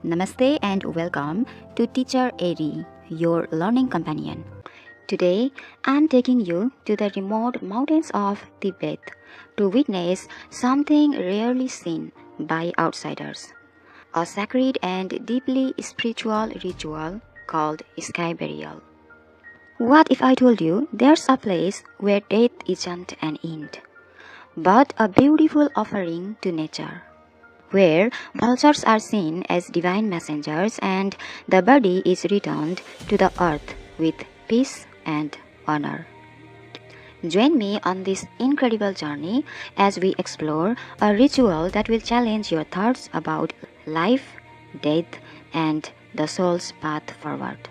Namaste and welcome to Teacher Eri, your learning companion. Today, I'm taking you to the remote mountains of Tibet to witness something rarely seen by outsiders, a sacred and deeply spiritual ritual called sky burial. What if I told you there's a place where death isn't an end, but a beautiful offering to nature? Where vultures are seen as divine messengers and the body is returned to the earth with peace and honor. Join me on this incredible journey as we explore a ritual that will challenge your thoughts about life, death, and the soul's path forward.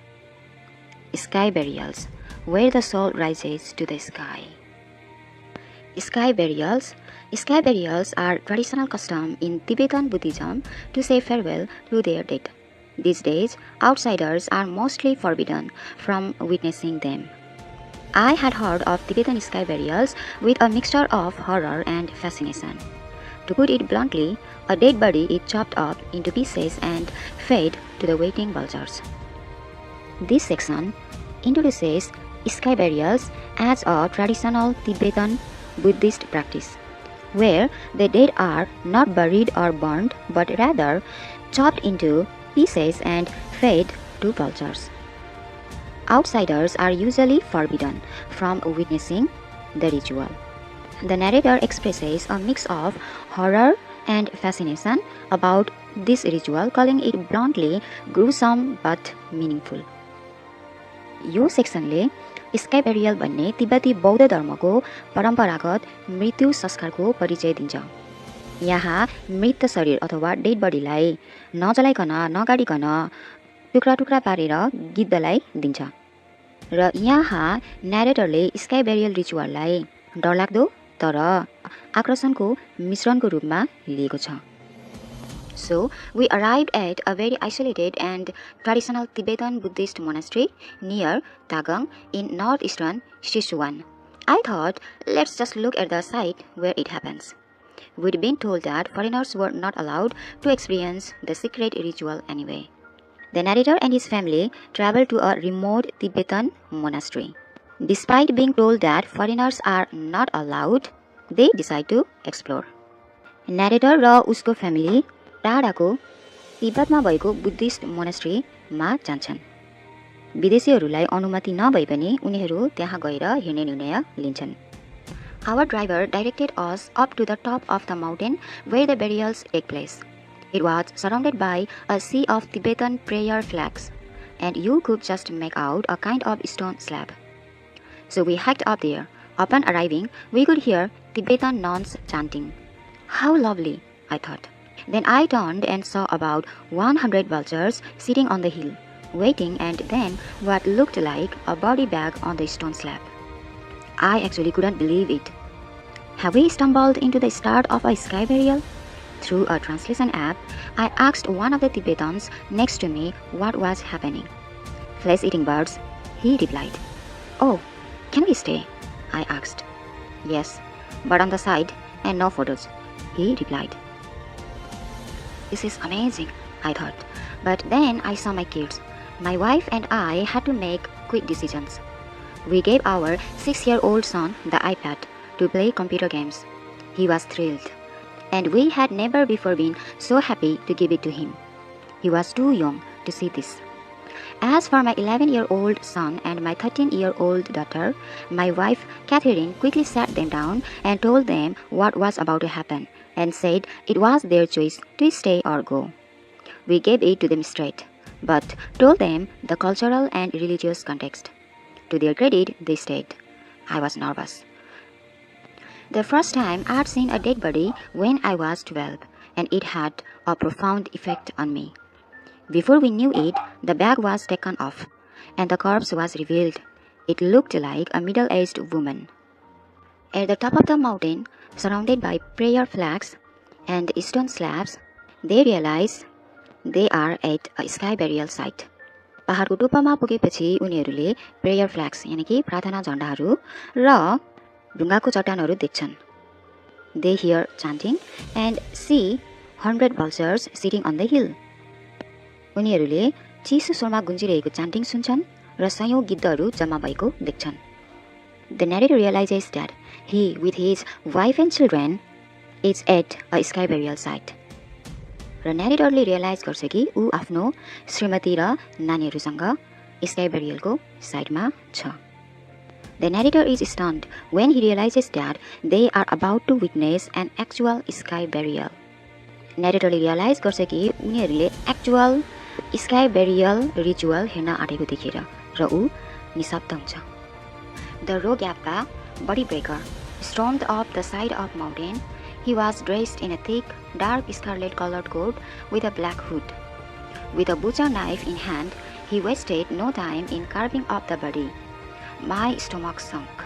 Sky burials, where the soul rises to the sky. Sky burials are traditional custom in Tibetan Buddhism to say farewell to their dead. These days, outsiders are mostly forbidden from witnessing them. I had heard of Tibetan sky burials with a mixture of horror and fascination. To put it bluntly, a dead body is chopped up into pieces and fed to the waiting vultures. This section introduces sky burials as a traditional Tibetan Buddhist practice, where the dead are not buried or burned but rather chopped into pieces and fed to vultures. Outsiders are usually forbidden from witnessing the ritual. The narrator expresses a mix of horror and fascination about this ritual, calling it bluntly gruesome but meaningful. यो सेक्सनले sky burial भन्ने तिब्बती बौद्ध धर्मको परम्परागत मृत्यु संस्कारको परिचय दिन्छ। यहाँ मृत शरीर अथवा डेड बडीलाई नजलाइकन नगाडिकन टुक्रा टुक्रा पारेर गिद्धलाई दिन्छ र यहाँ न्यारेटरले स्काई बेरियल रिचुअललाई डरलाग्दो तर आकर्षणको मिश्रणको रूपमा लिएको छ। So, we arrived at a very isolated and traditional Tibetan Buddhist monastery near Tagang in northeastern Sichuan. I thought, let's just look at the site where it happens. We'd been told that foreigners were not allowed to experience the secret ritual anyway. The narrator and his family traveled to a remote Tibetan monastery. Despite being told that foreigners are not allowed, they decide to explore. Narrator र उसको family टाढाको तिब्बतमा भएको Buddhist मोनास्ट्रीमा जान्छन्। विदेशीहरूलाई अनुमति नभए पनि उनीहरू त्यहाँ गएर हिँड्ने निर्णय लिन्छन्। Our driver directed us up to the top of the mountain where the burials take place. It was surrounded by a sea of Tibetan prayer flags, and you could just make out a kind of stone slab. So we hiked up there. Upon arriving, we could hear Tibetan nuns chanting. How lovely, I thought. Then I turned and saw about 100 vultures sitting on the hill, waiting, and then what looked like a body bag on the stone slab. I actually couldn't believe it. Have we stumbled into the start of a sky burial? Through a translation app, I asked one of the Tibetans next to me what was happening. Flesh-eating birds, he replied. Oh, can we stay? I asked. Yes, but on the side and no photos, he replied. This is amazing, I thought. But then I saw my kids. My wife and I had to make quick decisions. We gave our 6-year-old son the iPad to play computer games. He was thrilled. And we had never before been so happy to give it to him. He was too young to see this. As for my 11-year-old son and my 13-year-old daughter, my wife, Catherine, quickly sat them down and told them what was about to happen, and said it was their choice to stay or go. We gave it to them straight, but told them the cultural and religious context. To their credit, they stayed. I was nervous. The first time I had seen a dead body when I was 12, and it had a profound effect on me. Before we knew it, the bag was taken off, and the corpse was revealed. It looked like a middle-aged woman. At the top of the mountain, surrounded by prayer flags and stone slabs, they realized they are at a sky burial site. पहाडको टुप्पामा पुगेपछि उनीहरूले prayer flags यानी कि प्रार्थना झण्डाहरू र ढुङ्गाको चट्टानहरू देख्छन्. They hear chanting and see 100 vultures sitting on the hill. उनीहरूले चिसो स्वरमा गुन्जिरहेको चान्टिङ सुन्छन् र सयौं गिद्धहरू जम्मा भएको देख्छन्। The narrator realizes that he, with his wife and children, is at a sky burial site. Raw narratorले realize गर्छ कि ऊ आफ्नो श्रीमती र नानीहरूसँग sky burialको साइडमा छ। The narrator is stunned when he realizes that they are about to witness an actual sky burial. narratorले realize गर्छ कि उनीहरूले actual sky burial ritual हेर्न आँटेको देखेर र ऊ निशब्द हुन्छ। The Rogappa, body breaker, stormed up the side of mountain. He was dressed in a thick, dark scarlet-colored coat with a black hood. With a butcher knife in hand, he wasted no time in carving up the body. My stomach sunk.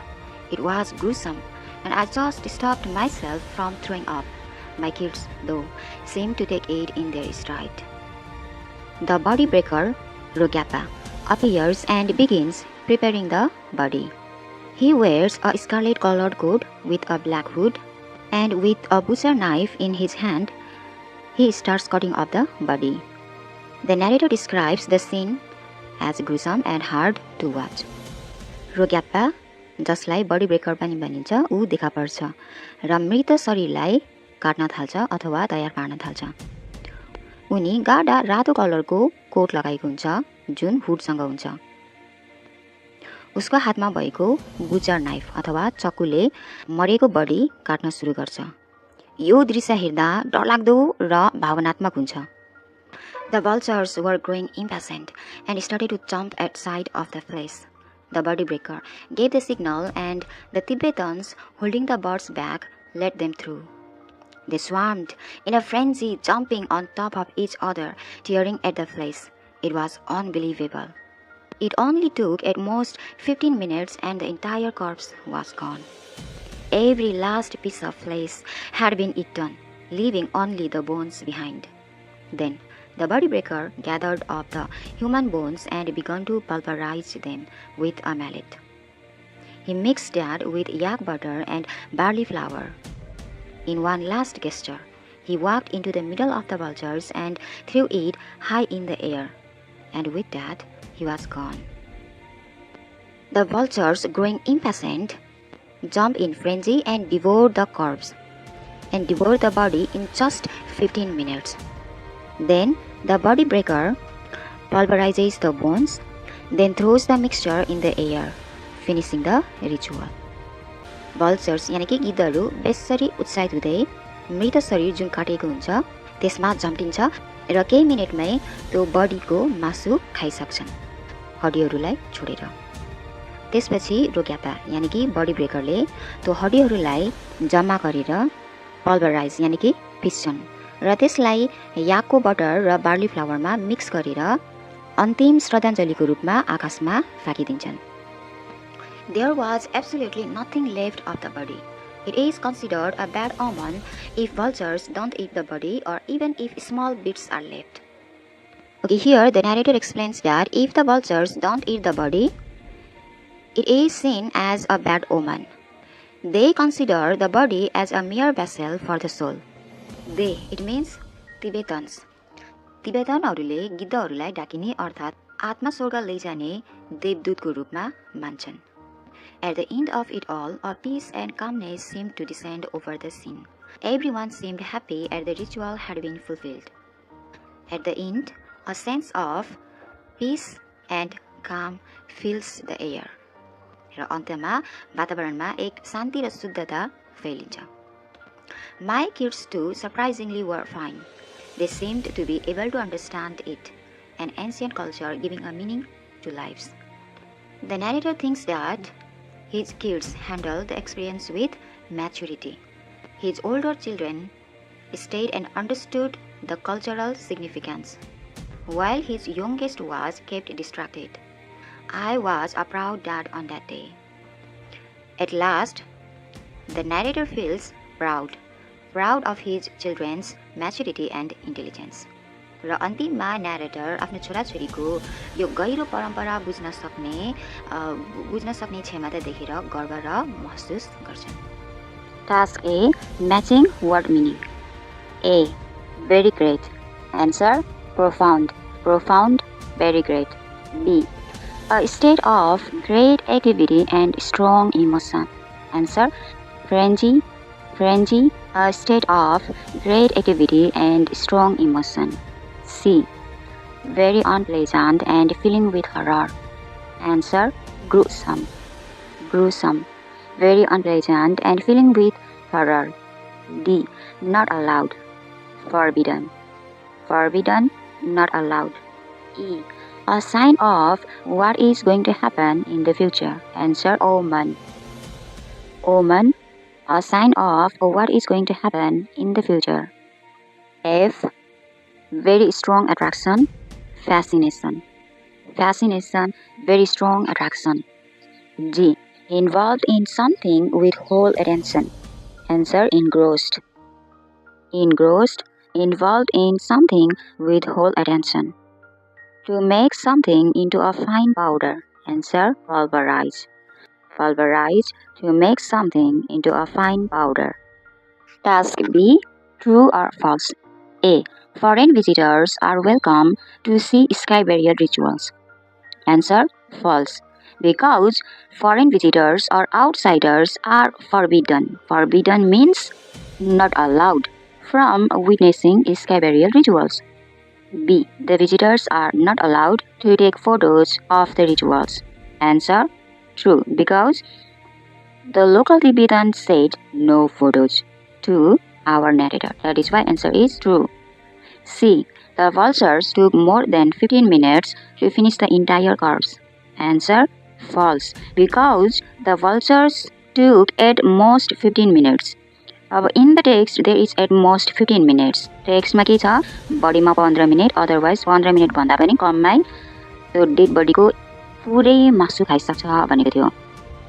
It was gruesome, and I just stopped myself from throwing up. My kids, though, seemed to take it in their stride. The body breaker, Rogappa, appears and begins preparing the body. He wears a scarlet-colored coat with a black hood, and with a butcher knife in his hand, he starts cutting up the body. The narrator describes the scene as gruesome and hard to watch. Rogappa, जसलाई बडी breaker पनि भनिन्छ, ऊ देखा पर्छ र मृत शरीरलाई काट्न थाल्छ अथवा तयार पार्न थाल्छ। उनी गाढा रातो कलरको कोट लगाएको हुन्छ जुन हुडसँग हुन्छ। उसको हातमा भएको बुचर नाइफ अथवा चक्कुले मरेको बडी काट्न सुरु गर्छ। यो दृश्य हेर्दा डरलाग्दो र भावनात्मक हुन्छ। The vultures were growing impatient and started to jump at sight of the flesh. The body breaker gave the signal and the Tibetans holding the birds back let them through. They swarmed in a frenzy, jumping on top of each other, tearing at the flesh. It was unbelievable. It only took at most 15 minutes and the entire corpse was gone. Every last piece of flesh had been eaten, leaving only the bones behind. Then the body breaker gathered up the human bones and began to pulverize them with a mallet. He mixed that with yak butter and barley flour. In one last gesture, he walked into the middle of the vultures and threw it high in the air. And with that, he was gone. The vultures, growing impatient, jumped in frenzy and devoured the corpse and devoured the body in just 15 minutes. Then the body breaker pulverizes the bones, then throws the mixture in the air, finishing the ritual. Vultures यानी कि गिद्धहरू बेसरी उत्साहित हुँदै मृत शरीर जुन काटेको हुन्छ त्यसमा झम्टिन्छ र केही मिनेटमै त्यो बडीको मासु खाइसक्छन् हड्डीहरूलाई छोडेर। त्यसपछि रोग्यापा यानी कि बडी ब्रेकरले त्यो हड्डीहरूलाई जम्मा गरेर पल्भराइज यानी कि पिस्छन् र त्यसलाई याकको बटर र बार्ली फ्लावरमा मिक्स गरेर अन्तिम श्रद्धाञ्जलीको रूपमा आकाशमा फ्याँकिदिन्छन्। There was absolutely nothing left of the body. It is considered a bad omen if vultures don't eat the body or even if small bits are left. Okay, here the narrator explains that if the vultures don't eat the body, it is seen as a bad omen. They consider the body as a mere vessel for the soul. They, it means Tibetans. तिबेटनहरूले गिद्धहरूलाई डाकिने अर्थात् आत्मा स्वर्ग लैजाने देवदूतको रूपमा मान्छन्। At the end of it all, a peace and calmness seemed to descend over the scene. Everyone seemed happy as the ritual had been fulfilled. At the end, a sense of peace and calm fills the air. र अन्त्यमा वातावरणमा एक शान्ति र शुद्धता फैलिन्छ। My kids too surprisingly were fine. They seemed to be able to understand it, an ancient culture giving a meaning to lives. The narrator thinks that his kids handled the experience with maturity. His older children stayed and understood the cultural significance, while his youngest was kept distracted. I was a proud dad on that day. At last, the narrator feels proud of his children's maturity and intelligence. र अन्तिममा narrator आफ्नो छोराछोरीको यो गहिरो परम्परा बुझ्न सक्ने क्षमता देखेर गर्व र महसुस गर्छन्। Task A, matching word meaning. A, very great. Answer, profound. profound, very great. B. A state of great activity and strong emotion. Answer, frenzy, frenzy, a state of great activity and strong emotion. C. Very unpleasant and filling with horror. Answer, gruesome, gruesome, very unpleasant and filling with horror. D. Not allowed, forbidden, forbidden, not allowed. E. A sign of what is going to happen in the future. Answer, omen, omen, a sign of what is going to happen in the future. F. Very strong attraction, fascination, fascination, very strong attraction. G. Involved in something with whole attention. Answer, engrossed, engrossed, involved in something with whole attention. To make something into a fine powder. Answer, pulverize, pulverize, to make something into a fine powder. Task B. True or false? A. Foreign visitors are welcome to see sky barrier rituals. Answer, false, because foreign visitors or outsiders are forbidden. Forbidden means not allowed from witnessing sky burial rituals. B. The visitors are not allowed to take photos of the rituals. Answer, true, because the local Tibetan said no photos to our narrator. That is why answer is true. C. The vultures took more than 15 minutes to finish the entire course. Answer, false, because the vultures took at most 15 minutes. In the text, there is at most 15 minutes. Text ma ke cha? Body ma 15 minutes, otherwise 15 minutes भन्दा पनि कममै त्यो dead बडी को पुरै मासु खाइसक्छ भनेको थियो.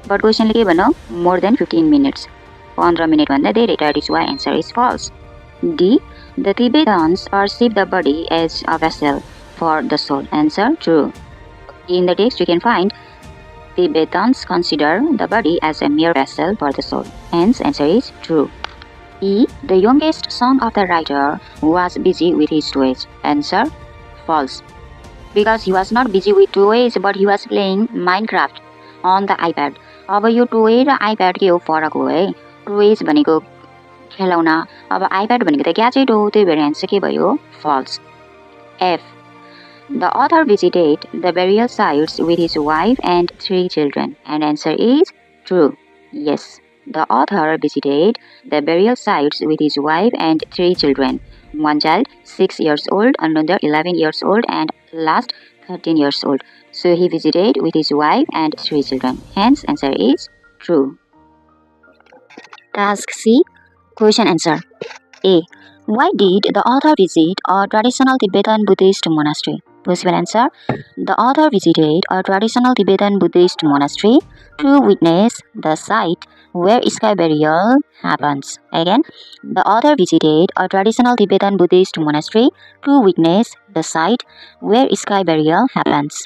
But question ले के भन्नु? More than 15 minutes. 15 minutes भन्दा धेरै. That is why answer is false. D. The Tibetans perceive the body as a vessel for the soul. Answer, true. In the text, you can find Tibetans consider the body as a mere vessel for the soul. Hence, answer is true. E. The youngest son of the writer was busy with his toys. Answer, false, because he was not busy with toys, but he was playing Minecraft on the iPad. अब यो toy र iPad के हो फरक हो है. टोयज भनेको खेलौना, अब iPad भनेको त ग्याजेट हो, त्यही भएर आन्सर के भयो? False. F. The author visited the burial sites with his wife and 3 children. And answer is true. Yes, the author visited the burial sites with his wife and 3 children. One child 6 years old, another 11 years old, and last 13 years old. So he visited with his wife and 3 children. Hence, answer is true. Task C. Question answer. A. Why did the author visit a traditional Tibetan Buddhist monastery? Possible answer. The author visited a traditional Tibetan Buddhist monastery to witness the site where sky burial happens. Again, the author visited a traditional Tibetan Buddhist monastery to witness the site where sky burial happens.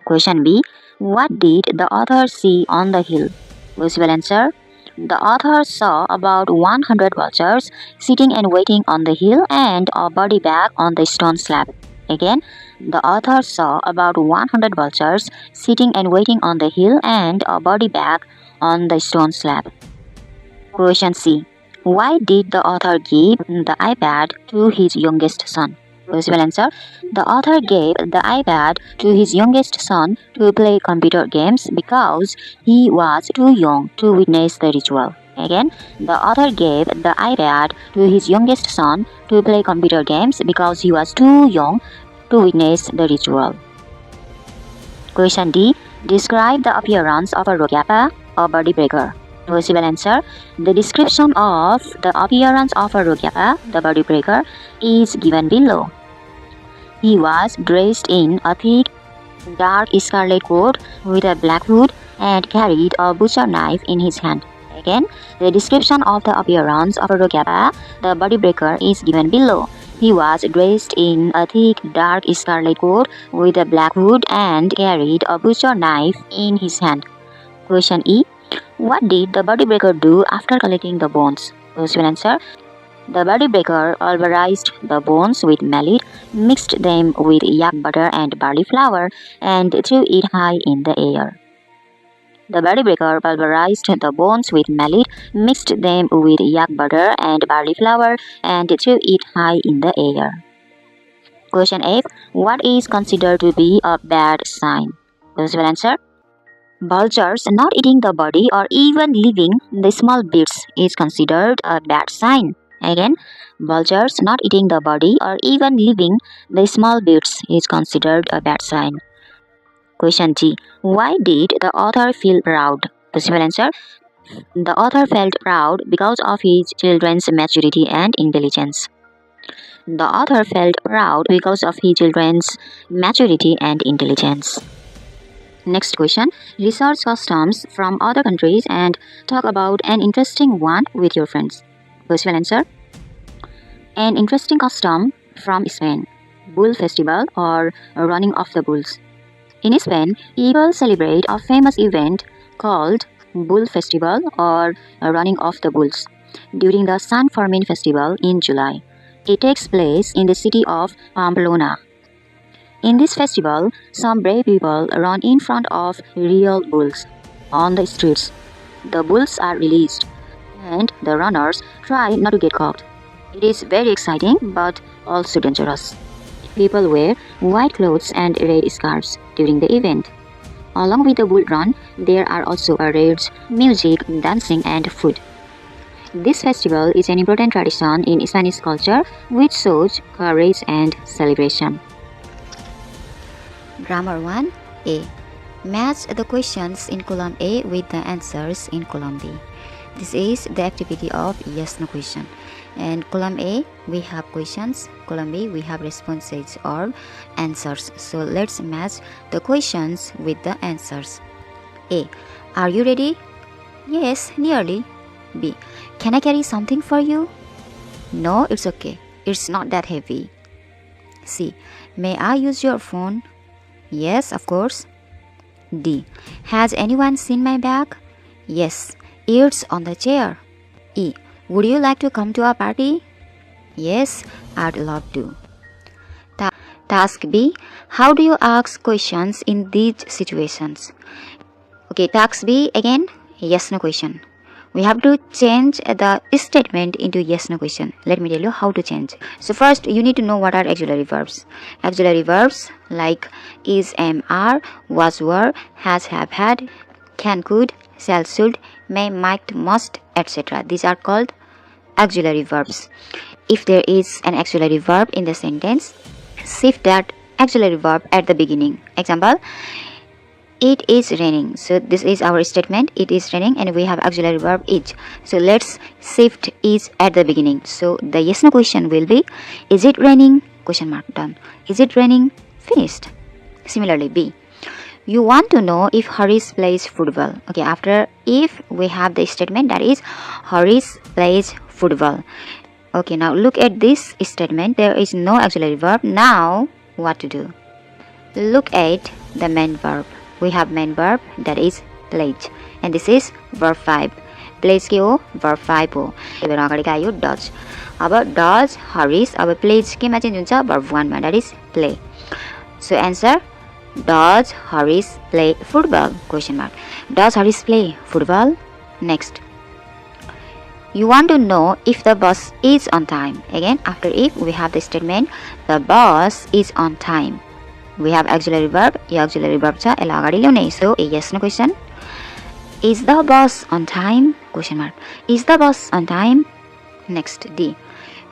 Question B. What did the author see on the hill? Possible answer. The author saw about 100 vultures sitting and waiting on the hill and a body bag on the stone slab. Again, the author saw about 100 vultures sitting and waiting on the hill and a body bag on the stone slab. Question C. Why did the author give the iPad to his youngest son? Possible answer. The author gave the iPad to his youngest son to play computer games because he was too young to witness the ritual. Again, the author gave the iPad to his youngest son to play computer games because he was too young to witness the ritual. Question D. Describe the appearance of a Rogyapa, a body breaker. Possible answer. The description of the appearance of a Rogyapa, the body breaker, is given below. He was dressed in a thick, dark scarlet coat with a black hood and carried a butcher knife in his hand. Again, the description of the appearance of a Rogyapa, the body breaker, is given below. He was dressed in a thick, dark scarlet coat with a black hood and carried a butcher knife in his hand. Question E. What did the body breaker do after collecting the bones? Possible answer. The body breaker pulverized the bones with mallet, mixed them with yak butter and barley flour, and threw it high in the air. The body breaker pulverized the bones with mallet, mixed them with yak butter and barley flour, and threw it high in the air. Question 8. What is considered to be a bad sign? Possible answer. Vultures not eating the body or even leaving the small bits is considered a bad sign. Again, vultures not eating the body or even leaving the small bits is considered a bad sign. Question G. Why did the author feel proud? Possible answer. The author felt proud because of his children's maturity and intelligence. The author felt proud because of his children's maturity and intelligence. Next question. Research customs from other countries and talk about an interesting one with your friends. Possible answer. An interesting custom from Spain. Bull festival or running of the bulls. In Spain, people celebrate a famous event called Bull Festival or running of the bulls during the San Fermin festival in July. It takes place in the city of Pamplona. In this festival, some brave people run in front of real bulls on the streets. The bulls are released, and the runners try not to get caught. It is very exciting but also dangerous. People wear white clothes and red scarves during the event. Along with the bull run, there are also parades, music, dancing, and food. This festival is an important tradition in Spanish culture which shows courage and celebration. Grammar 1. A. Match the questions in column A with the answers in column B. This is the activity of yes-no question. And column A, we have questions. Column B, we have responses or answers. So let's match the questions with the answers. A. Are you ready? Yes, nearly. B. Can I carry something for you? No, it's okay. It's not that heavy. C. May I use your phone? Yes, of course. D. Has anyone seen my bag? Yes, it's on the chair. E. Would you like to come to our party? Yes, I'd love to. Task B. How do you ask questions in these situations? Okay, task B again, yes-no question. We have to change the statement into yes-no question. Let me tell you how to change. So first, you need to know what are auxiliary verbs. Auxiliary verbs like is, am, are, was, were, has, have, had, can, could, shall, should, may, might, must, etc. These are called auxiliary verbs. If there is an auxiliary verb in the sentence, shift that auxiliary verb at the beginning. Example, it is raining. So this is our statement, it is raining, and we have auxiliary verb is. So let's shift is at the beginning. So the yes no question will be, is it raining? Question mark, done. Is it raining? Finished. Similarly, B. You want to know if Harish plays football. Okay, after if we have the statement that is Harish plays football. Okay, now look at this statement. There is no auxiliary verb. Now what to do? Look at the main verb. We have main verb that is plays, and this is verb 5. Plays के हो verb 5 हो. एबार अगाडिको आयो does. अब does Harish अब plays केमा change हुन्छ verb 1 मा, that is play. So answer, does Harish play football? Question mark. Does Harish play football? Next. You want to know if the bus is on time. Again, after if we have the statement the bus is on time. We have auxiliary verb. Yo auxiliary verb छ यसलाई अगाडि ल्याउने. So a yes no question. Is the bus on time? Question mark. Is the bus on time? Next, D.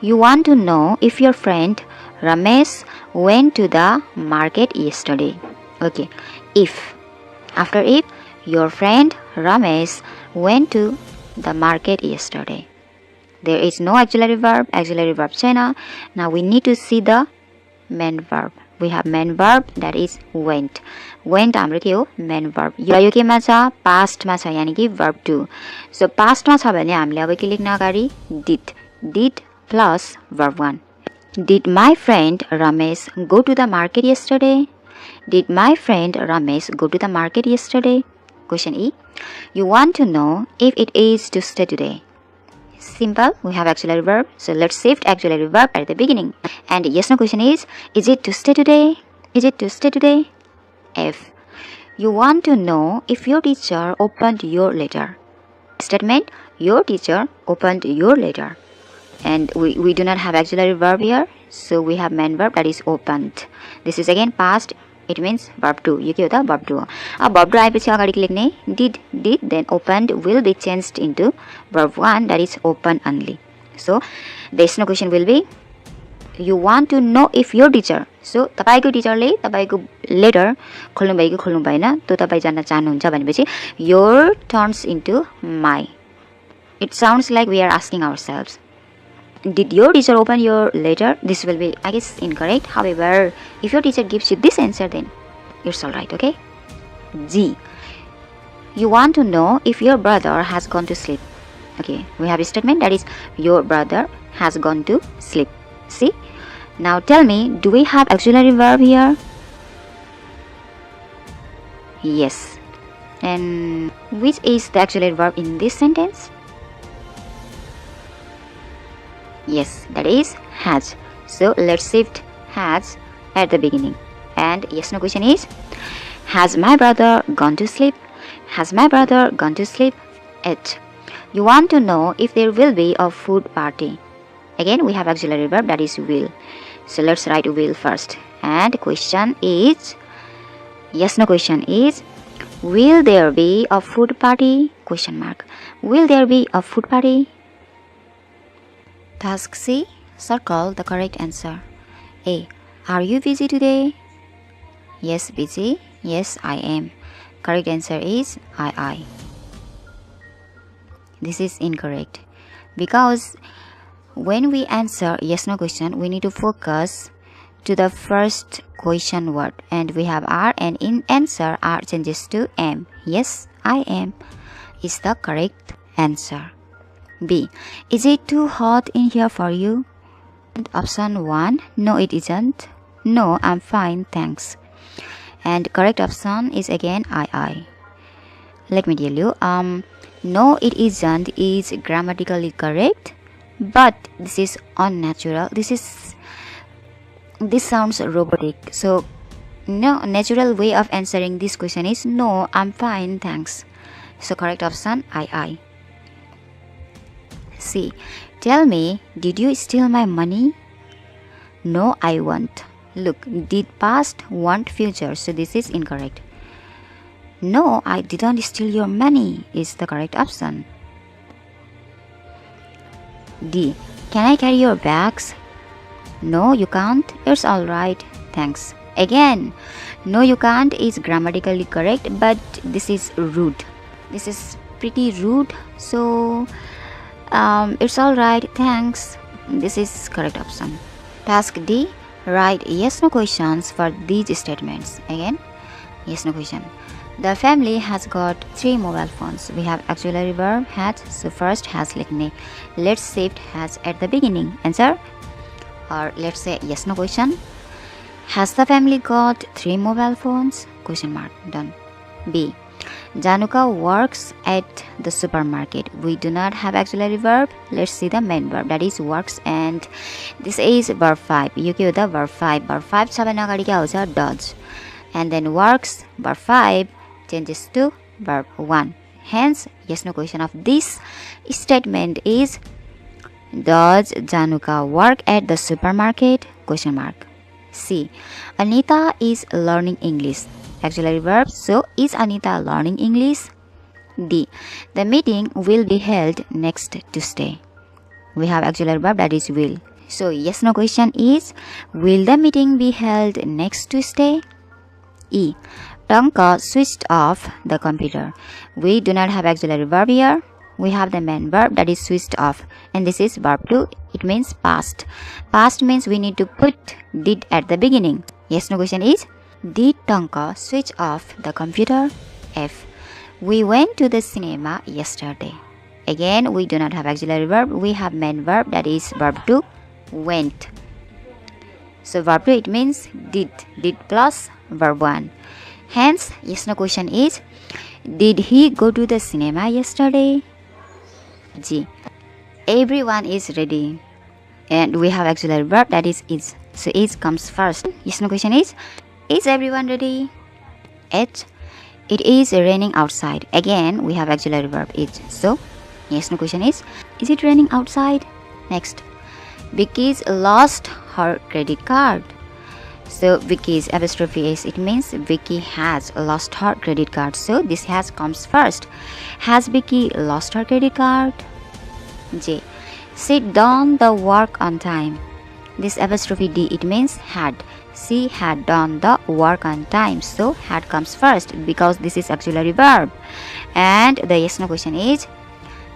You want to know if your friend Ramesh went to the market yesterday. Okay, if. After if, your friend Ramesh went to the market yesterday. There is no auxiliary verb छैन. Now we need to see the main verb. We have main verb that is went. Went हाम्रो के हो main verb. यो केमा छ past मा छ यानी कि verb 2. So past मा छ भने हामीले अब के लेख्न अगाडि did plus verb 1. Did my friend Ramesh go to the market yesterday? Did my friend Ramesh go to the market yesterday? Question E. You want to know if it is Tuesday today. Simple, we have auxiliary verb, so let's shift auxiliary verb at the beginning. And yes no question is it to stay today? Is it to stay today? F. You want to know if your teacher opened your letter. Statement, your teacher opened your letter. And we do not have auxiliary verb here, so we have main verb, that is opened. This is again past, it means verb 2. यो के हो त verb 2 हो. अब verb 2 आएपछि अगाडि लेख्ने did, then opened will be changed into verb 1, that is open only. So the yes no question will be you want to know if your teacher. So तपाईको टिचरले तपाईको लेटर खोल्नु भयो कि खोल्नु भएन त्यो तपाई जान्न चाहनुहुन्छ भनेपछि your turns into my. It sounds like we are asking ourselves, did your teacher open your letter? This will be, I guess, incorrect. However, if your teacher gives you this answer, then it's alright, okay? G. You want to know if your brother has gone to sleep. Okay, we have a statement, that is your brother has gone to sleep. See? Now tell me, do we have auxiliary verb here? Yes. And which is the auxiliary verb in this sentence? Yes, that is has. So let's shift has at the beginning. And yes no question is, has my brother gone to sleep? Has my brother gone to sleep? H. You want to know if there will be a food party. Again we have auxiliary verb, that is will. So let's write will first. And question is, yes no question is, will there be a food party? Question mark. Will there be a food party? Task C. Circle the correct answer. A. Are you busy today? Yes, busy. Yes, I am. Correct answer is I. This is incorrect because when we answer yes no question, we need to focus to the first question word, and we have are, and in answer R changes to am. Yes, I am is the correct answer. B. Is it too hot in here for you? Option 1. No, it isn't. No, I'm fine, thanks. And correct option is again I. Let me tell you, no, it isn't is grammatically correct, but this is unnatural. This sounds robotic. So no, natural way of answering this question is no, I'm fine, thanks. So correct option I. C. Tell me, did you steal my money? No, I won't. Look, did past want future, so this is incorrect. No, I didn't steal your money is the correct option. D. Can I carry your bags? No, you can't. It's alright, thanks. Again, no, you can't is grammatically correct, but this is rude. This is pretty rude, so it's alright, thanks. This is correct option. Task D. Write yes no questions for these statements. Again, yes no question. The family has got 3 mobile phones. We have auxiliary verb has, so first has लिखने. Let's shift has at the beginning. Answer, or let's say yes no question. Has the family got 3 mobile phones? Question mark. Done. B. Januka works at the supermarket. We do not have auxiliary verb. Let's see the main verb, that is works, and this is verb 5. You give the verb 5. Verb 5 छ भने अगाडि क्या हुन्छ does, and then works verb 5 changes to verb 1. Hence yes no question of this statement is, does Januka work at the supermarket? Question mark. C. Anita is learning English. Auxiliary verb, so is Anita learning English? D. The meeting will be held next Tuesday. We have auxiliary verb, that is will. So yes no question is, will the meeting be held next Tuesday? E. Tanka switched off the computer. We do not have auxiliary verb here. We have the main verb, that is switched off, and this is verb 2. It means past. Past means we need to put did at the beginning. Yes no question is, did Tanka switch off the computer? F. We went to the cinema yesterday. Again, we do not have auxiliary verb. We have main verb, that is verb 2, went. So verb 2, it means did plus verb 1. Hence, yes no question is, did he go to the cinema yesterday? G. everyone is ready. And we have auxiliary verb, that is. So is comes first. Yes, no question is everyone ready? It is raining outside. Again, we have auxiliary verb is. So yes, no question is it raining outside? Next, Vicky's lost her credit card. So Vicky's apostrophe s, it means Vicky has lost her credit card. So this has comes first. Has Vicky lost her credit card? J, sit done the work on time. This apostrophe d, it means had. She had done the work on time. So had comes first because this is auxiliary verb. And the yes no question is,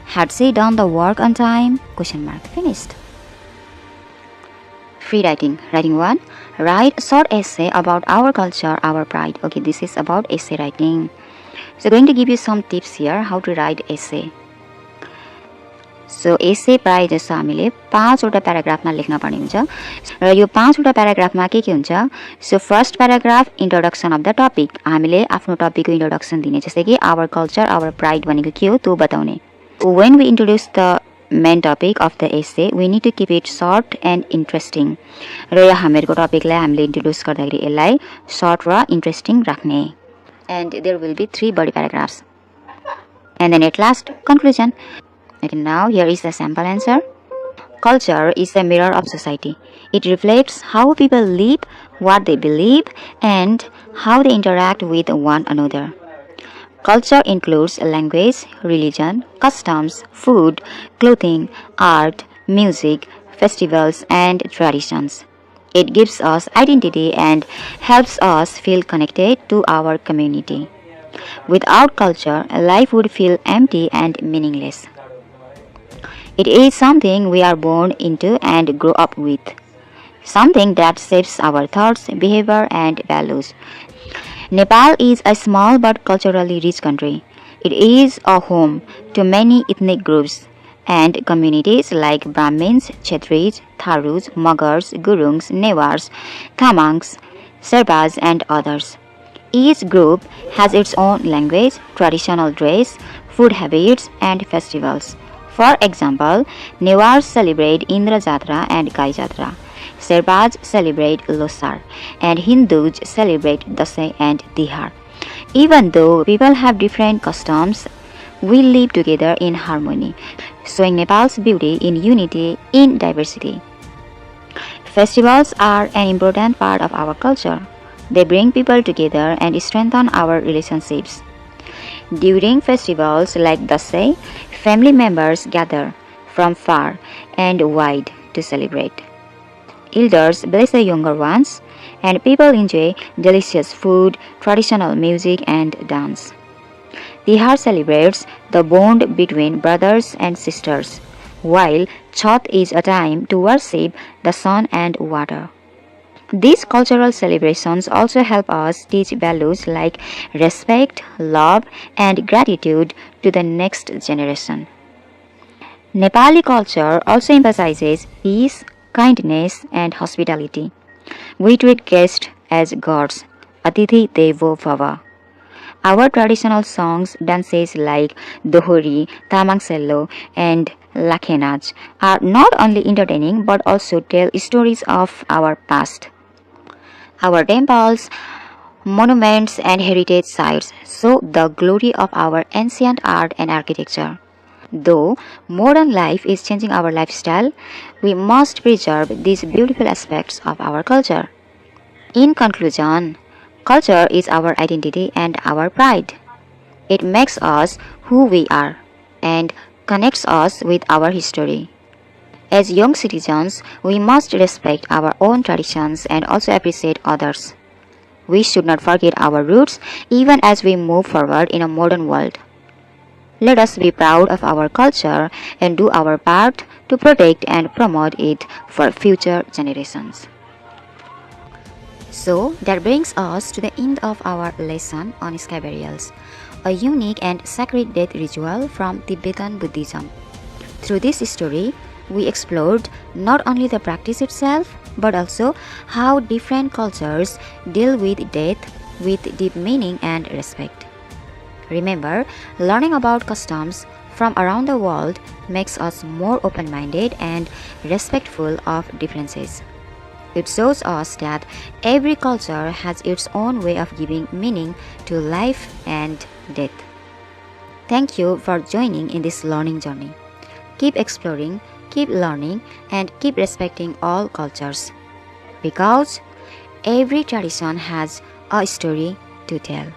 had she done the work on time? Question mark. Finished. Free writing. Writing 1. Write short essay about our culture, our pride. Okay, this is about essay writing. So going to give you some tips here how to write essay. So essay प्राय जस्तो हामीले 5 वटा प्याराग्राफमा लेख्न पर्ने हुन्छ र यो 5 वटा प्याराग्राफमा के हुन्छ. So first paragraph introduction of the topic. हामीले आफ्नो टपिकको इन्ट्रोडक्सन दिने, जस्तै कि आवर कल्चर आवर प्राइड भनेको के हो त्यो बताउने. When we introduce the main topic of the essay, we need to keep it short and interesting. र यो हामीहरुको टपिकलाई हामीले इन्ट्रोड्युस गर्दाखेरि यसलाई short र interesting राख्ने. And there will be 3 body paragraphs. And then at last, conclusion. Okay, now here is the sample answer. Culture is the mirror of society. It reflects how people live, what they believe, and how they interact with one another. Culture includes language, religion, customs, food, clothing, art, music, festivals, and traditions. It gives us identity and helps us feel connected to our community. Without culture, life would feel empty and meaningless. It is something we are born into and grow up with. Something that shapes our thoughts, behavior, and values. Nepal is a small but culturally rich country. It is a home to many ethnic groups and communities like Brahmins, Kshetris, Tharus, Magars, Gurungs, Newars, Tamangs, Sherpas, and others. Each group has its own language, traditional dress, food habits, and festivals. For example, Newars celebrate Indra Jatra and Kai Jatra. Sherpas celebrate Losar, and Hindus celebrate Dasai and Tihar. Even though people have different customs, we live together in harmony, showing Nepal's beauty in unity in diversity. Festivals are an important part of our culture. They bring people together and strengthen our relationships. During festivals like Dasai, family members gather from far and wide to celebrate. Elders bless the younger ones, and people enjoy delicious food, traditional music, and dance. Tihar celebrates the bond between brothers and sisters, while Chhath is a time to worship the sun and water. These cultural celebrations also help us teach values like respect, love, and gratitude to the next generation. Nepali culture also emphasizes peace, kindness, and hospitality. We treat guests as gods, Atithi Devo Bhava. Our traditional songs, dances like Dohori, Tamangsello, and Lakhenaj are not only entertaining but also tell stories of our past. Our temples, monuments, and heritage sites show the glory of our ancient art and architecture. Though modern life is changing our lifestyle, we must preserve these beautiful aspects of our culture. In conclusion, culture is our identity and our pride. It makes us who we are and connects us with our history. As young citizens, we must respect our own traditions and also appreciate others. We should not forget our roots even as we move forward in a modern world. Let us be proud of our culture and do our part to protect and promote it for future generations. So that brings us to the end of our lesson on sky burials, a unique and sacred death ritual from Tibetan Buddhism. Through this story, we explored not only the practice itself, but also how different cultures deal with death with deep meaning and respect. Remember, learning about customs, from around the world makes us more open-minded and respectful of differences. It shows us that every culture has its own way of giving meaning to life and death. Thank you for joining in this learning journey. Keep exploring, keep learning, and keep respecting all cultures. Because every tradition has a story to tell.